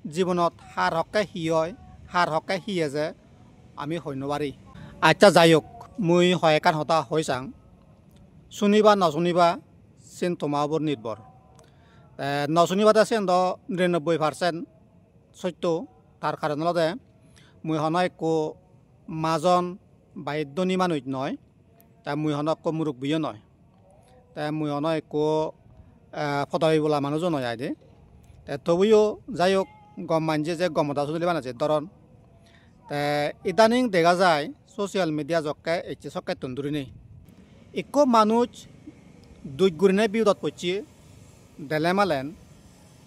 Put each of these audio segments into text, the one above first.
জীৱনত সাৰ হকে সি হয় সাৰ হকে সিয়ে যে আমি হৈ নোৱাৰি আচ্ছা যাই হোক মই হয় একান হতা হৈ চাং শুনিবা নশুনিবা চিন তোমার উপর নির্ভর নশুনিবাতে চিন 99% সত্য তার কারণ হলতে মই হন একো মাজন বাধ্যনী মানুষ নয় তা মই হন একো মুরব্বীও নয় তা মই হন একো ফদাই বলা মানুষও নয় আইদে তবুও যাই হোক গম মানছে যে গমতা চলি বানাচ্ছে ধরন ইদানিং দেখা যায় সোশ্যাল মিডিয়া জক্কে এটি সক্কে তন্দুরি নেই একো মানুষ দুই গুরিনে বিউদত পড়ছি দেলেমালেন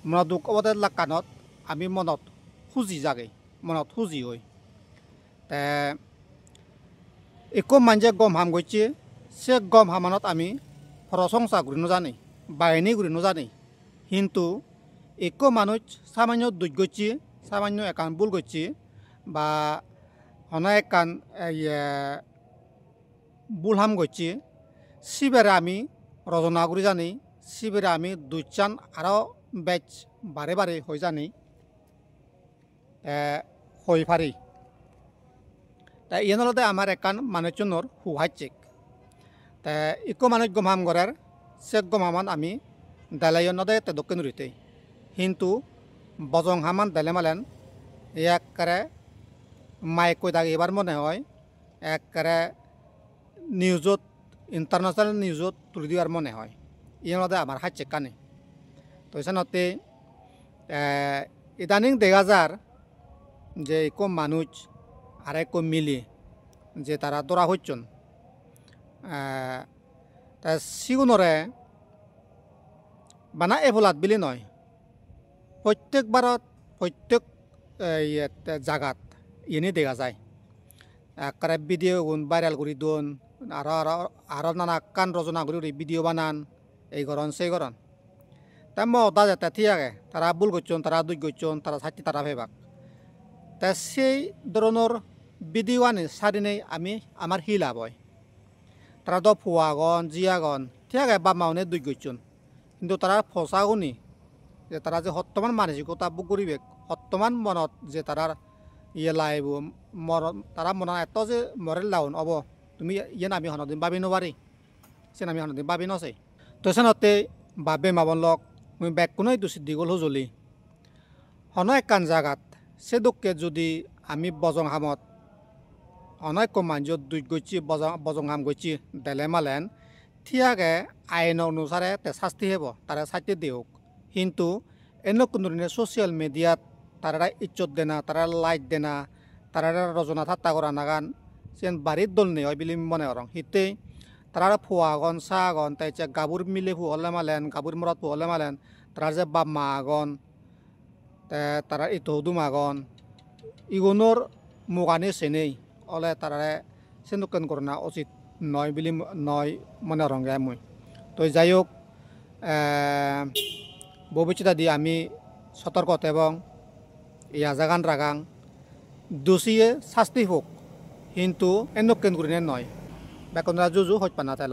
মনত দুঃখ অবদে লাকানত আমি মনত খুঁজি জাগে মনত খুঁজি হই একো মানছে গম হাম গৈছে সে গম হামানত আমি প্রশংসা করি জানি বাহিনী করি জানি কিন্তু একো মানুষ সামান্য দুঃখ গছি সামান্য একান ভুল গছি বা হনা একান ভুল হাম গছি সিবেরে আমি রচনা করি জানি সিবেরে আমি দুইচান আরও বেচ বারে বারে হয়ে জানি হয়ে পারি তাই ইয়েনলতে আমার একান মানুষজনের হুহাইচেক তা ইকো মানুষ গমাম গড়ার সে গমামান আমি দালাইনদে তে দক্ষিণ রুইতে কিন্তু বজং হামান দালে মালেন একবারে মাইক কই দাগ এবার মনে হয় একবারে নিউজত ইন্টারন্যাশনাল নিউজত তুলে দেওয়ার মনে হয় ইয়েনলতে আমার হাইচে কানে তো এখানতে ইদানিং দেখা যার যে একো মানুষ আর একো মিলি যে তারা দরা হচ্ছেন তা সিগুনরে বানা এভলাত বিলি নয় প্রত্যেকবারত প্রত্যেক জায়গাত ইনি দেখা যায় একবারে ভিডিও গুণ ভাইরাল করি দোন আরো নানা কান রচনা করি ভিডিও বানান এই গরন সেই গরন তা মতা যেতে ঠিক আছে তারা ভুল করছেন তারা দুই করছেন তারা ছাড়ছি তারা ভেবাক তা সেই ধরনের ভিডিও আনি সারিনেই আমি আমার হিলাব হয় তারা তো ফুয়াগন জিয়াগন ঠিক আছে বা মাউনে দুই করছেন কিন্তু তারা ফসাগুনি যে তারা যে বর্তমান মানসিকতা বুক করিবে বর্তমান মনত যে তারার ইয়ে লাইব তারা মনে এত যে মরে লাউন অব তুমি ইয়ে আমি হনদিন ভাবি নবারি সে আমি হনদিন ভাবি নছে তো সেনতে বাবে মাবন লক মুই বেগ কোনো এইটো সিদ্ধি গল হুজলি হন একান জাগাত সে দুঃখে যদি আমি বজং হামত অনেক মানুষ দুই গছি বজং হাম গছি দেলে মালেন ঠিয়াকে আইন অনুসারে তে শাস্তি হব তারা শাস্তি দিওক কিন্তু এনে কোনো সোশ্যাল মিডিয়াত তারা ইজ্জত দেনা তারা লাইক দেনা তারা রচনা ঠাট্টা করা নাগান সেন বাড়ির দল নেই হয় বিলি মনে করং হিতে তারা ফুয়াগন চাগন তাই গাবুর মিলে ফুহলে মালেন গাবুর মরত ফুহলে মালেন তারা যে বাপ মা আগন তারা ইতৌদু মাগন ইগুনোর মুগানি চেনেই ওলে তারা সেনুকেন করনা উচিত নয় বিলি নয় মনে রঙে মই তো যাই হোক ভবিষ্যতে দিয়ে আমি সতর্কত এবং ইয়া জাগান রাগাং দোষীয়ে শাস্তি হোক কিন্তু এনুকেন করিনে নয় বেকনরা জুজু হইত পানা তেল